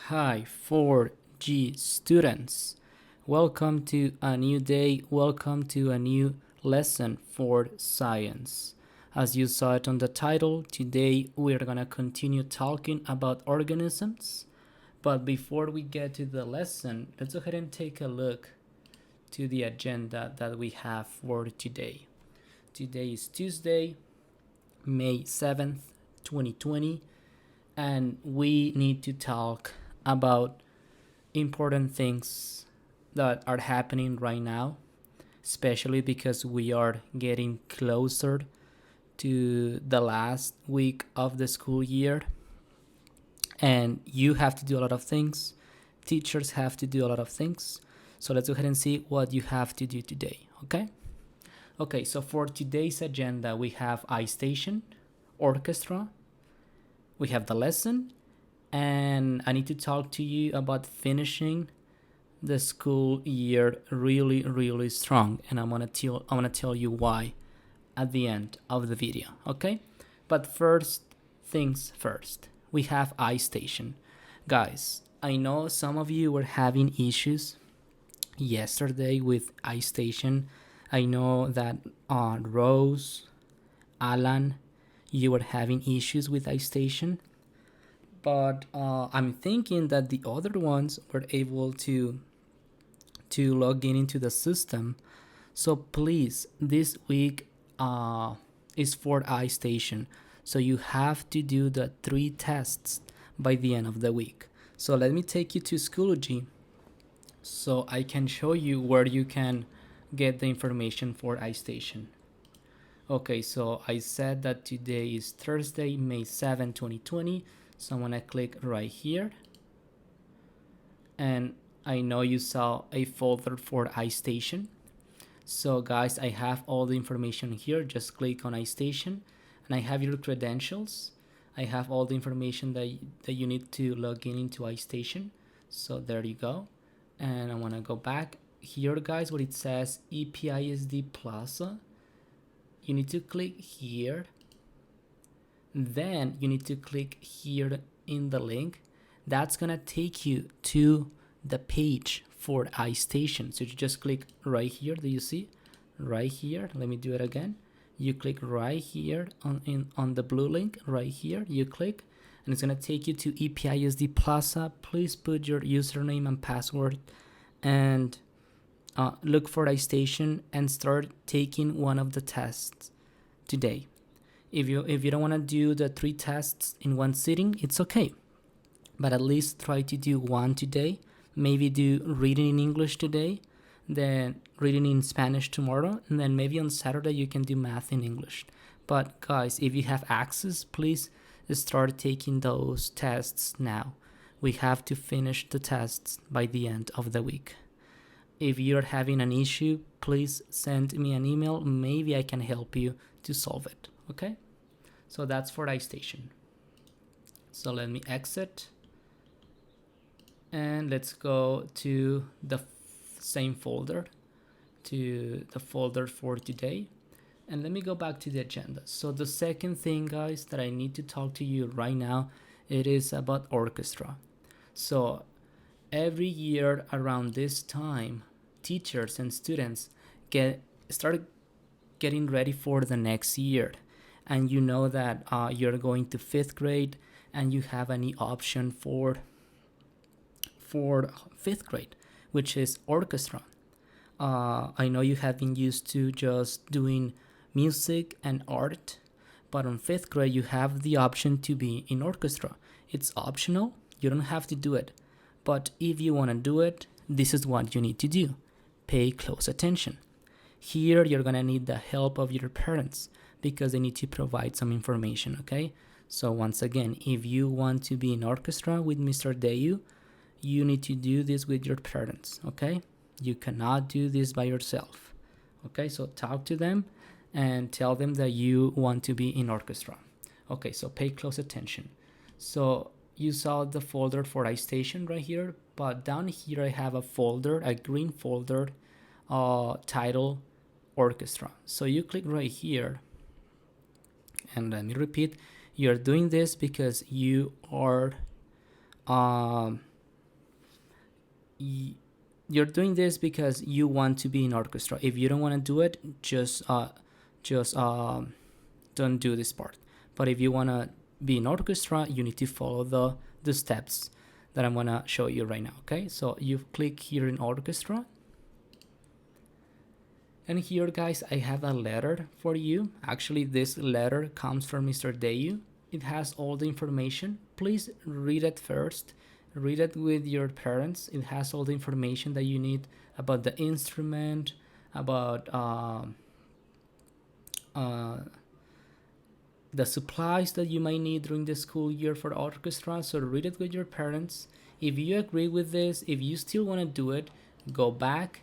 Hi, 4G students. Welcome to a new day. Welcome to a new lesson for science. As you saw it on the title, today we're going to continue talking about organisms. But before we get to the lesson, let's go ahead and take a look to the agenda that we have for today. Today is Tuesday, May 7th, 2020, and we need to talk about important things that are happening right now, especially because we are getting closer to the last week of the school year, and you have to do a lot of things. Teachers have to do a lot of things. So let's go ahead and see what you have to do today, okay? Okay, so for today's agenda, we have ISTATION, orchestra, we have the lesson, and I need to talk to you about finishing the school year really strong, and I'm gonna tell you why at the end of the video, okay? But first things first, we have ISTATION. Guys, I know some of you were having issues yesterday with ISTATION. I know that Rose, Alan, you were having issues with ISTATION, but I'm thinking that the other ones were able to log in into the system. So please, this week is for ISTATION. So you have to do the 3 tests by the end of the week. So let me take you to Schoology so I can show you where you can get the information for ISTATION. Okay, so I said that today is Thursday, May 7, 2020. So I'm gonna click right here. And I know you saw a folder for ISTATION. So guys, I have all the information here. Just click on ISTATION and I have your credentials. I have all the information that you need to log in into ISTATION. So there you go. And I want to go back here, guys, where it says EPISD Plaza. You need to click here. Then you need to click here in the link. That's gonna take you to the page for ISTATION. So you just click right here. Do you see? Right here. Let me do it again. You click right here on the blue link right here. You click and it's gonna take you to EPISD Plaza. Please put your username and password and look for ISTATION and start taking one of the tests today. If you don't want to do the 3 tests in one sitting, it's okay, but at least try to do one today. Maybe do reading in English today, then reading in Spanish tomorrow, and then maybe on Saturday you can do math in English. But guys, if you have access, please start taking those tests now. We have to finish the tests by the end of the week. If you're having an issue, please send me an email. Maybe I can help you to solve it, okay? So that's for ISTATION. So let me exit. And let's go to the same folder, to the folder for today. And let me go back to the agenda. So the second thing, guys, that I need to talk to you right now, it is about orchestra. So every year around this time, teachers and students start getting ready for the next year. And you know that you're going to 5th grade and you have any option for 5th grade, which is orchestra. I know you have been used to just doing music and art, but on 5th grade you have the option to be in orchestra. It's optional, you don't have to do it, but if you want to do it, this is what you need to do. Pay close attention. Here you're gonna need the help of your parents because they need to provide some information, okay? So once again, if you want to be in orchestra with Mr. Dayu, you need to do this with your parents, okay? You cannot do this by yourself, okay? So talk to them and tell them that you want to be in orchestra. Okay, so pay close attention. So you saw the folder for ISTATION right here, but down here I have a folder, a green folder, title orchestra. So you click right here, and let me repeat, you're doing this because you are you're doing this because you want to be in orchestra. If you don't want to do it, just don't do this part. But if you want to be in orchestra, you need to follow the steps that I'm gonna show you right now. Okay, so you click here in orchestra, and here, guys, I have a letter for you. Actually, this letter comes from Mr. Dayu. It has all the information. Please read it first. Read it with your parents. It has all the information that you need about the instrument, about the supplies that you might need during the school year for orchestra. So read it with your parents. If you agree with this, if you still want to do it, go back,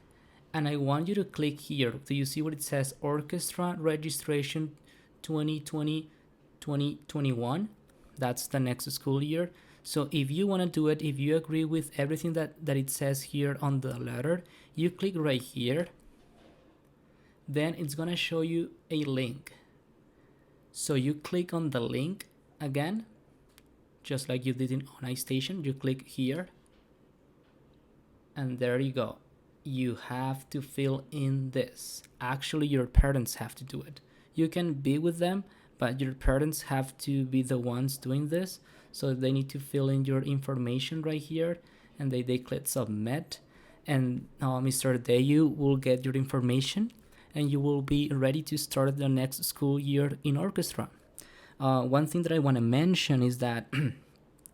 and I want you to click here. Do you see what it says? Orchestra registration 2020-2021. That's the next school year. So if you want to do it, if you agree with everything that it says here on the letter, you click right here. Then it's gonna show you a link. So you click on the link again, just like you did on iStation. You click here, and there you go. You have to fill in this. Actually, your parents have to do it. You can be with them, but your parents have to be the ones doing this. So they need to fill in your information right here, and they click submit, and Mr. Dayu will get your information, and you will be ready to start the next school year in orchestra. One thing that I want to mention is that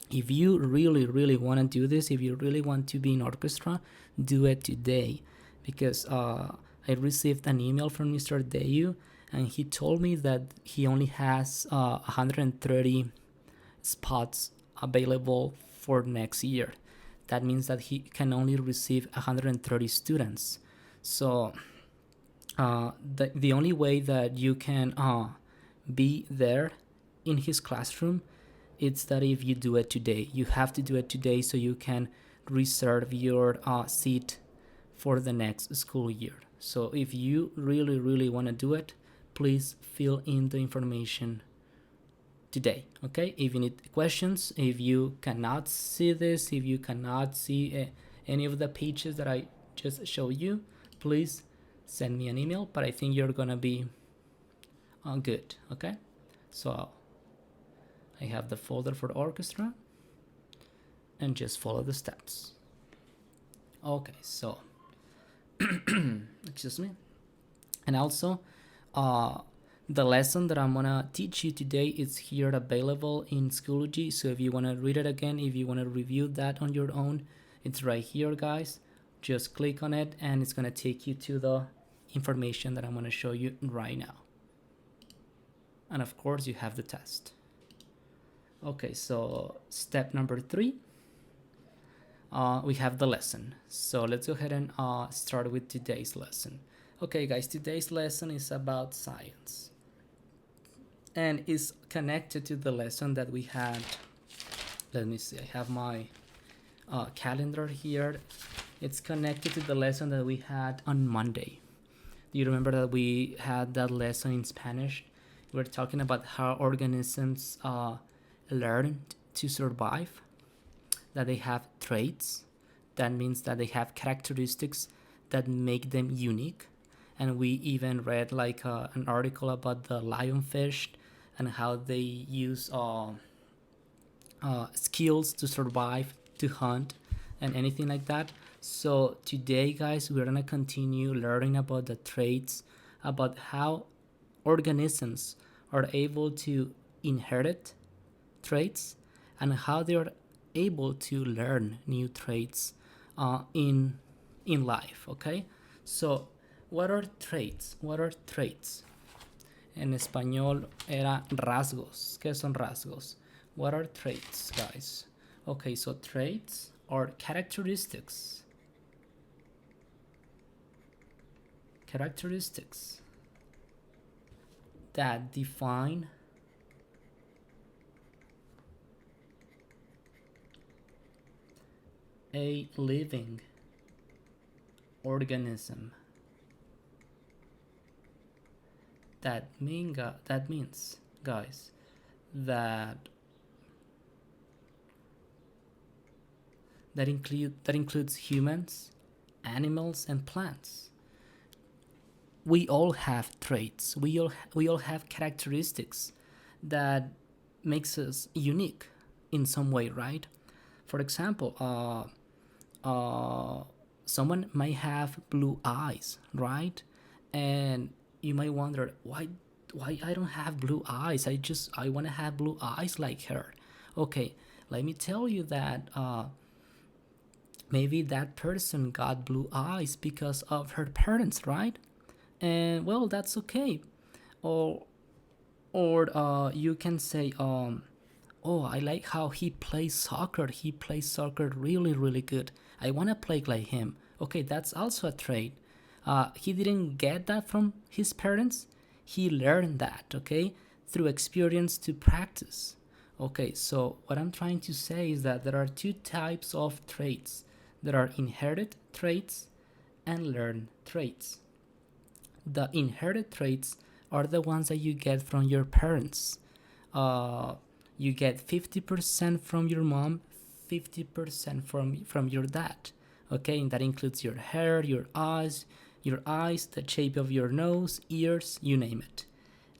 if you really want to do this, if you really want to be in orchestra, do it today, because I received an email from Mr. Dayu, and he told me that he only has 130 spots available for next year. That means that he can only receive 130 students. So the only way that you can be there in his classroom, it's that if you do it today. You have to do it today so you can reserve your seat for the next school year. So if you really want to do it, please fill in the information today. Okay, if you need questions, if you cannot see this, if you cannot see any of the pages that I just showed you, please send me an email. But I think you're gonna be good. Okay, so I have the folder for orchestra, and just follow the steps. Okay, so excuse me. And also the lesson that I'm gonna teach you today is here available in Schoology. So if you want to read it again, if you want to review that on your own, it's right here, guys. Just click on it, and it's gonna take you to the information that I'm gonna show you right now. And of course, you have the test. Okay, so step number 3, we have the lesson. So let's go ahead and start with today's lesson. Okay, guys, today's lesson is about science, and is connected to the lesson that we had. Let me see, I have my calendar here. It's connected to the lesson that we had on Monday. Do you remember that we had that lesson in Spanish? We were talking about how organisms learn to survive, that they have traits. That means that they have characteristics that make them unique. And we even read like an article about the lionfish and how they use skills to survive, to hunt, and anything like that. So today, guys, we're gonna continue learning about the traits, about how organisms are able to inherit traits, and how they are able to learn new traits in life. Okay, so what are traits? What are traits? En español era rasgos. ¿Qué son rasgos? What are traits, guys? Okay, so traits are characteristics. Characteristics that define a living organism. That means, guys, that that includes humans, animals, and plants. We all have traits. We all have characteristics that makes us unique in some way, right? For example, someone might have blue eyes, right? And you might wonder why I don't have blue eyes. I want to have blue eyes like her. Okay, let me tell you that maybe that person got blue eyes because of her parents, right? And well, that's okay. Or you can say, oh, I like how he plays soccer. He plays soccer really, really good. I want to play like him. Okay, that's also a trait. He didn't get that from his parents. He learned that, okay, through experience to practice. Okay, so what I'm trying to say is that there are two types of traits. There are inherited traits and learned traits. The inherited traits are the ones that you get from your parents. Uh, you get 50% from your mom, 50% from your dad. Okay, and that includes your hair, your eyes, the shape of your nose, ears, you name it.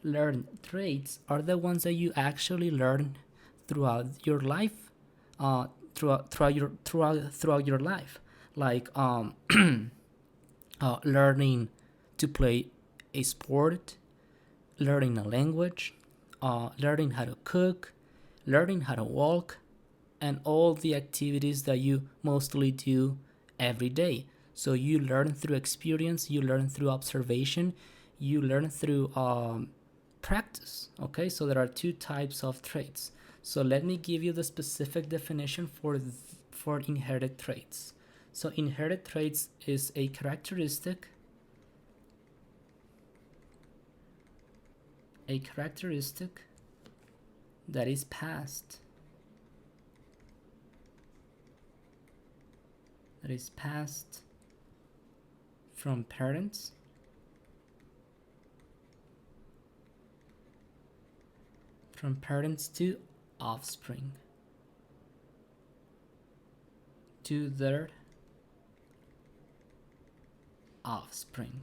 Learned traits are the ones that you actually learn throughout your life, throughout your life, like learning to play a sport, learning a language, learning how to cook, learning how to walk, and all the activities that you mostly do every day. So you learn through experience, you learn through observation, you learn through practice. Okay, so there are two types of traits. So let me give you the specific definition for inherited traits. So inherited traits is a characteristic that is passed from parents to offspring, to their offspring.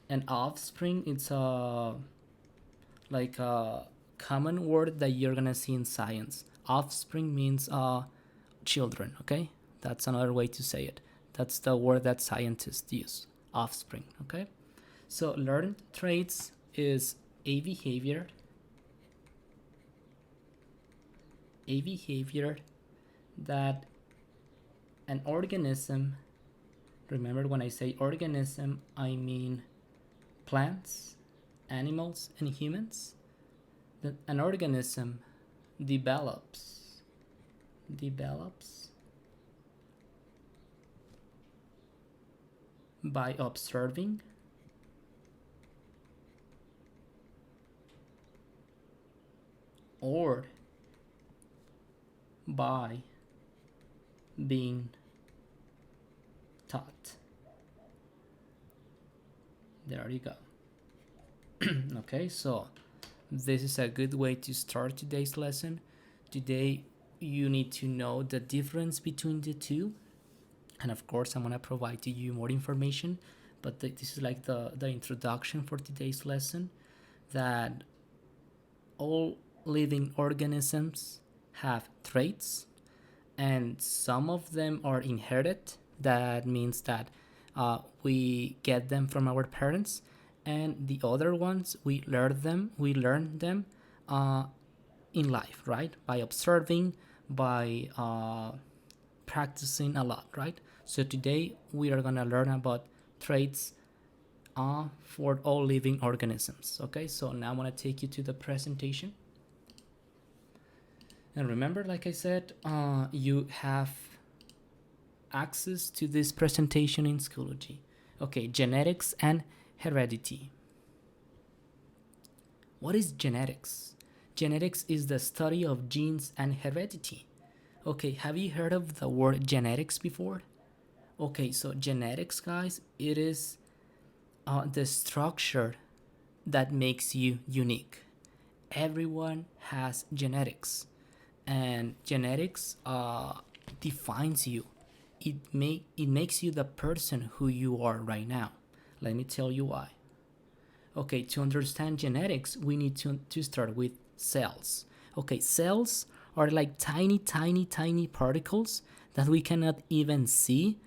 And offspring, it's a common word that you're gonna see in science. Offspring means children. Okay, that's another way to say it. That's the word that scientists use. Offspring. Okay, so learned traits is a behavior that an organism, remember when I say organism, I mean plants, animals, and humans, that an organism develops by observing or by being taught. There you go. Okay, so this is a good way to start today's lesson. Today, you need to know the difference between the two. And of course, I'm going to provide to you more information. But this is like the introduction for today's lesson, that all living organisms have traits, and some of them are inherited. That means that we get them from our parents, and the other ones we learn them in life, right? By observing, by practicing a lot, right? So today we are gonna learn about traits for all living organisms. Okay, so now I'm gonna take you to the presentation. And remember, like I said, you have access to this presentation in Schoology. Okay, genetics and heredity. What is genetics? Genetics is the study of genes and heredity. Okay, have you heard of the word genetics before? Okay, so genetics, guys, it is the structure that makes you unique. Everyone has genetics, and genetics defines you. It makes you the person who you are right now. Let me tell you why. Okay, to understand genetics, we need to start with cells. Okay, cells are like tiny, tiny, tiny particles that we cannot even see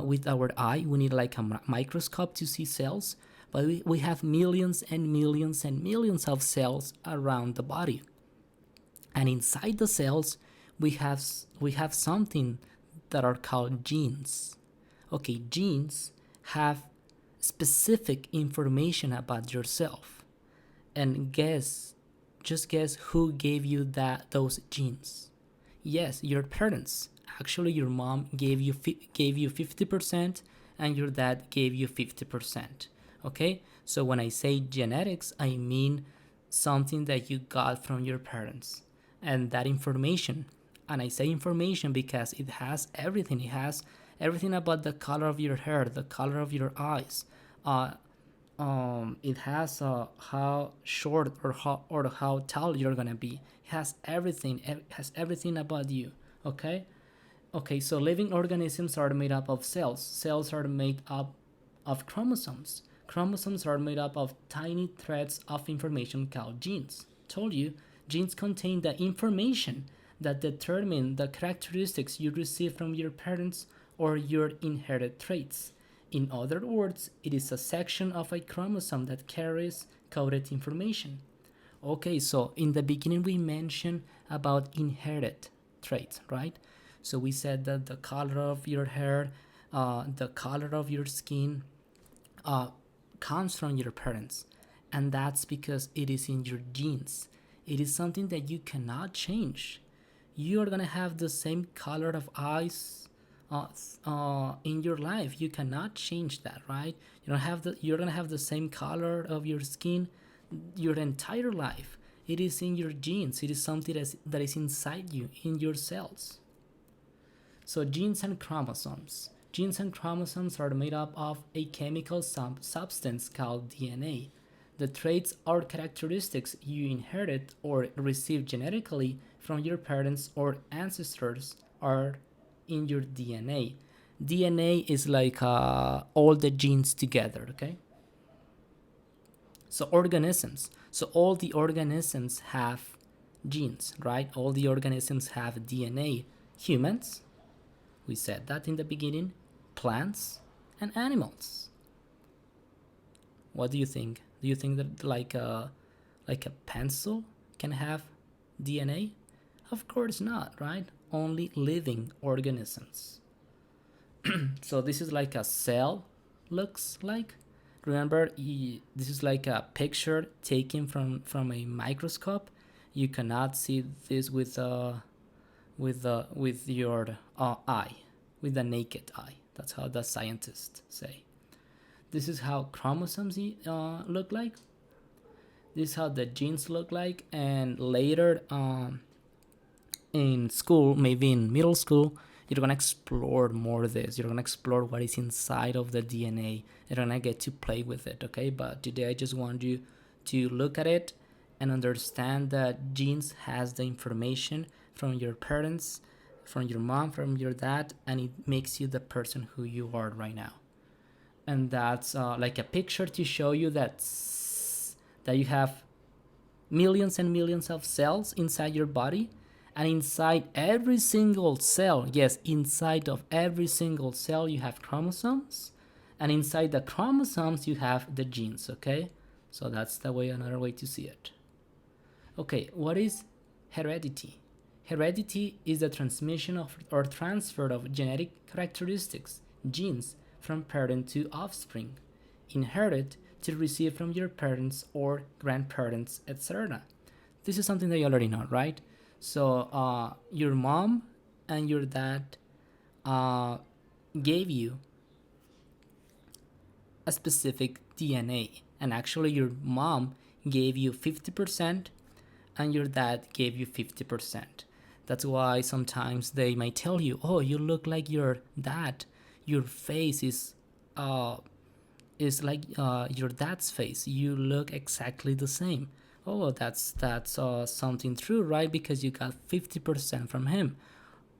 with our eye. We need like a microscope to see cells, but we have millions and millions and millions of cells around the body. And inside the cells, we have something that are called genes. Okay, genes have specific information about yourself. And just guess who gave you those genes? Yes, your parents. Actually, your mom gave you 50% and your dad gave you 50%. Okay? So when I say genetics, I mean something that you got from your parents. And that information, and I say information because it has everything. It has everything about the color of your hair, the color of your eyes. It has how short or how tall you're gonna be. It has everything. It has everything about you. Okay. Okay. So living organisms are made up of cells. Cells are made up of chromosomes. Chromosomes are made up of tiny threads of information called genes. Told you, genes contain the information that determine the characteristics you receive from your parents or your inherited traits. In other words, it is a section of a chromosome that carries coded information. Okay, so in the beginning we mentioned about inherited traits, right? So we said that the color of your hair, the color of your skin, uh, comes from your parents, and that's because it is in your genes. It is something that you cannot change. You are gonna have the same color of eyes in your life. You cannot change that, right? You're gonna have the same color of your skin your entire life. It is in your genes. It is something that is inside you, in your cells. So genes and chromosomes. Genes and chromosomes are made up of a chemical substance called DNA. The traits or characteristics you inherit or receive genetically from your parents or ancestors are in your DNA. DNA is like all the genes together, okay? So organisms. So all the organisms have genes, right? All the organisms have DNA. Humans, we said that in the beginning, plants, and animals. What do you think? Do you think that like a pencil can have DNA? Of course not, right? Only living organisms. So this is like a cell looks like. Remember, this is like a picture taken from a microscope. You cannot see this with your eye, with the naked eye. That's how the scientists say. This is how chromosomes look like. This is how the genes look like, and later in school, maybe in middle school, you're gonna explore more of this. You're gonna explore what is inside of the DNA. You're gonna get to play with it, okay? But today I just want you to look at it and understand that genes has the information from your parents, from your mom, from your dad, and it makes you the person who you are right now. And that's like a picture to show you that you have millions and millions of cells inside your body, and inside every single cell, yes, inside of every single cell you have chromosomes, and inside the chromosomes you have the genes, okay? So that's another way to see it. Okay, what is heredity? Heredity is the transmission of or transfer of genetic characteristics, genes, from parent to offspring, inherited to receive from your parents or grandparents, etc. This is something that you already know, right? So your mom and your dad gave you a specific DNA, and actually your mom gave you 50% and your dad gave you 50%. That's why sometimes they might tell you, oh, you look like your dad. Your face is like your dad's face. You look exactly the same. Oh, that's something true, right? Because you got 50% from him.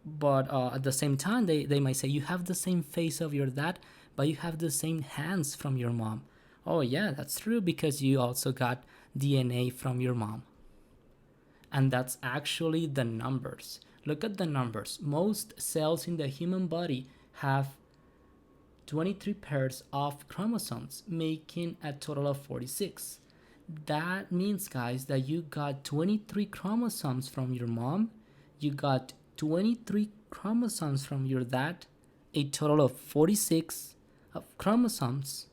But at the same time, they might say you have the same face of your dad, but you have the same hands from your mom. Oh yeah, that's true because you also got DNA from your mom. And that's actually the numbers. Look at the numbers. Most cells in the human body have 23 pairs of chromosomes, making a total of 46. That means, guys, that you got 23 chromosomes from your mom, you got 23 chromosomes from your dad, a total of 46 of chromosomes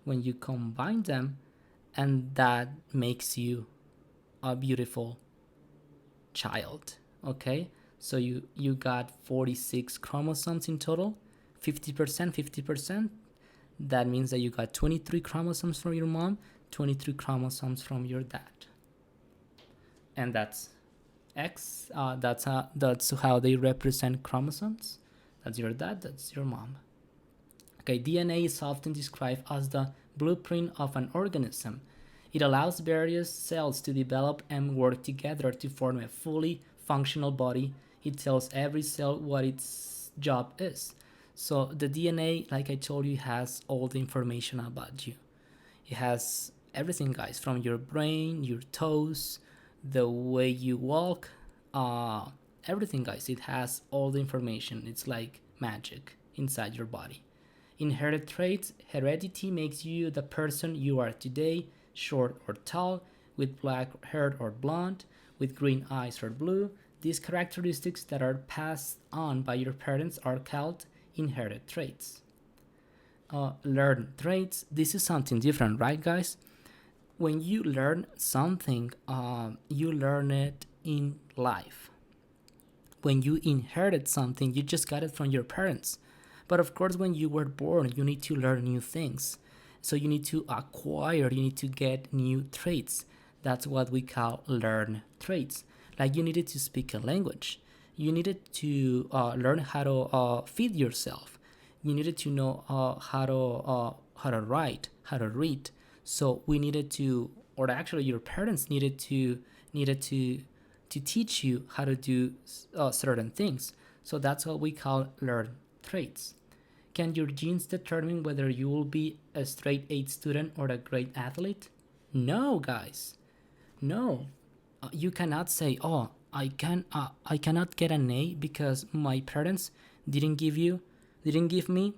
when you combine them, and that makes you a beautiful child. Okay, so you got 46 chromosomes in total, 50%, 50%. That means that you got 23 chromosomes from your mom, 23 chromosomes from your dad, and that's X. That's how they represent chromosomes. That's your dad, that's your mom. Okay, DNA is often described as the blueprint of an organism. It allows various cells to develop and work together to form a fully functional body. It tells every cell what its job is. So the DNA, like I told you, has all the information about you. It has everything, guys, from your brain, your toes, the way you walk, everything, guys. It has all the information. It's like magic inside your body. Inherited traits, heredity makes you the person you are today, short or tall, with black hair or blonde, with green eyes or blue. These characteristics that are passed on by your parents are called inherited traits. Learned traits, this is something different, right, guys? When you learn something, you learn it in life. When you inherit something, you just got it from your parents. But of course, when you were born, you need to learn new things. So you need to acquire, you need to get new traits. That's what we call learn traits. Like you needed to speak a language. You needed to learn how to feed yourself. You needed to know how to write, how to read. So we needed to, or actually, your parents needed to teach you how to do certain things. So that's what we call learn traits. Can your genes determine whether you will be a straight A student or a great athlete? No, guys. No. You cannot say, "Oh, I cannot get an A because my parents didn't didn't give me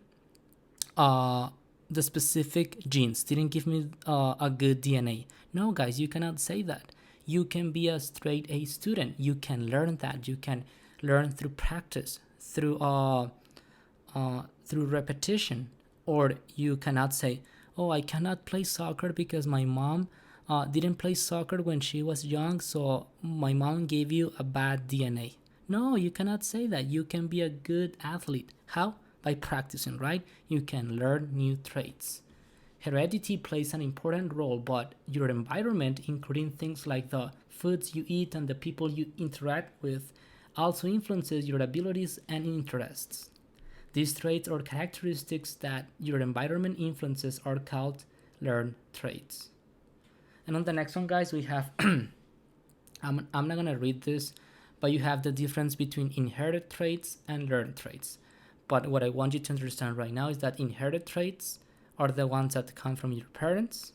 uh the specific genes, didn't give me a good DNA." No, guys, you cannot say that. You can be a straight A student. You can learn that. You can learn through practice, through repetition. Or you cannot say, "Oh, I cannot play soccer because my mom didn't play soccer when she was young, so my mom gave you a bad DNA." No, you cannot say that. You can be a good athlete. How? By practicing, right? You can learn new traits. Heredity plays an important role, but your environment, including things like the foods you eat and the people you interact with, also influences your abilities and interests. These traits or characteristics that your environment influences are called learned traits. And on the next one, guys, we have I'm not gonna read this, but you have the difference between inherited traits and learned traits. But what I want you to understand right now is that inherited traits are the ones that come from your parents,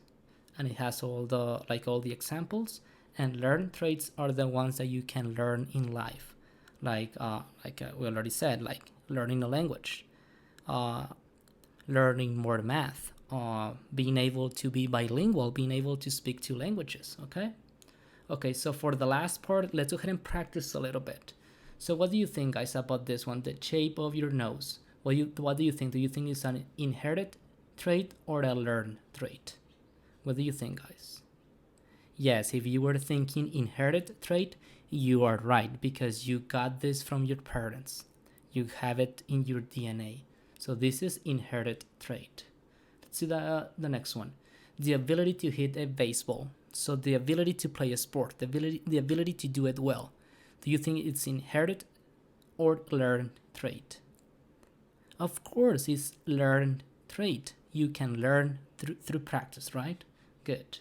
and it has all the examples. And learned traits are the ones that you can learn in life, like we already said, like learning a language, uh, learning more math, being able to be bilingual, being able to speak two languages. Okay. Okay, so for the last part, let's go ahead and practice a little bit. So what do you think, guys, about this one, the shape of your nose? What do you think? Do you think it's an inherited trait or a learned trait? What do you think, guys? Yes, if you were thinking inherited trait, you are right because you got this from your parents. You have it in your DNA. So this is inherited trait. Let's see the next one. The ability to hit a baseball. So the ability to play a sport, the ability to do it well. Do you think it's inherited or learned trait? Of course, it's learned trait. You can learn through practice, right? Good.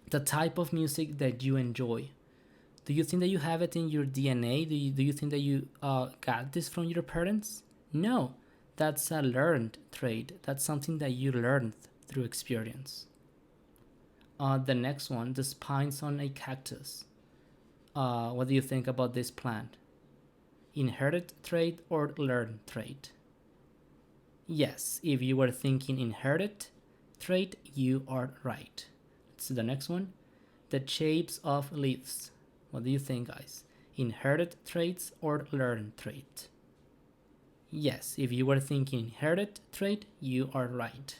the type of music that you enjoy. Do you think that you have it in your DNA? Do you think that you got this from your parents? No, that's a learned trait. That's something that you learned through experience. The next one, the spines on a cactus. What do you think about this plant? Inherited trait or learned trait? Yes, if you were thinking inherited trait, you are right. So the next one, the shapes of leaves. What do you think, guys? Inherited traits or learned trait? Yes, if you were thinking inherited trait, you are right.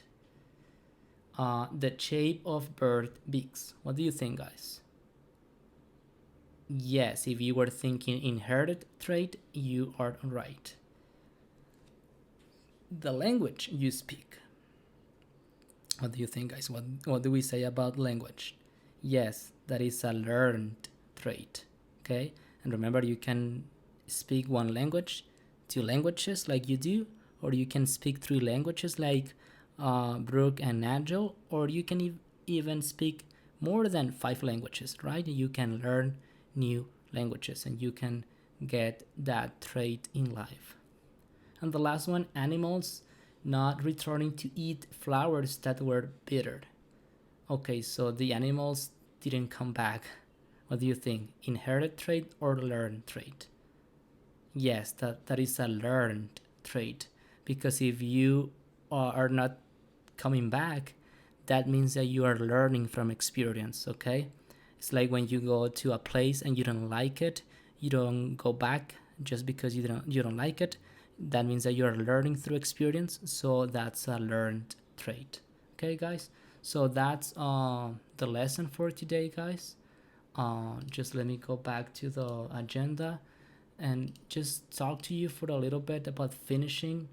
The shape of bird beaks. What do you think, guys? Yes, if you were thinking inherited trait, you are right. The language you speak. What do you think, guys? What do we say about language? Yes, that is a learned trait. Okay, and remember, you can speak one language, two languages like you do, or you can speak three languages like Brooke and Nigel, or you can even speak more than five languages, right? You can learn new languages and you can get that trait in life. And the last one, animals not returning to eat flowers that were bitter. Okay, so the animals didn't come back. What do you think? Inherited trait or learned trait? Yes, that is a learned trait. Because if you are not coming back, that means that you are learning from experience, okay? It's like when you go to a place and you don't like it, you don't go back just because you don't like it. That means that you are learning through experience, so that's a learned trait. Okay, guys? So that's the lesson for today, guys. Just let me go back to the agenda and just talk to you for a little bit about finishing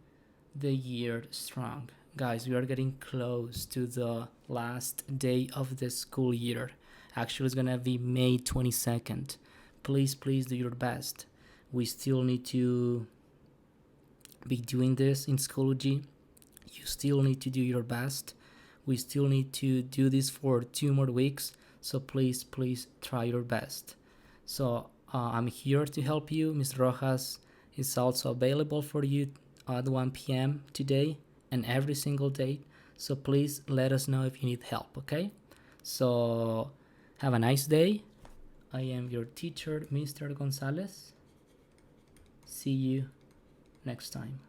the year strong. Guys, we are getting close to the last day of the school year. Actually, it's gonna be May 22nd. Please do your best. We still need to be doing this in Schoology. You still need to do your best. We still need to do this for 2 more weeks. So please try your best. So I'm here to help you. Ms. Rojas is also available for you at 1 p.m. today and every single day. So please let us know if you need help, okay? So have a nice day. I am your teacher, Mr. Gonzalez. See you next time.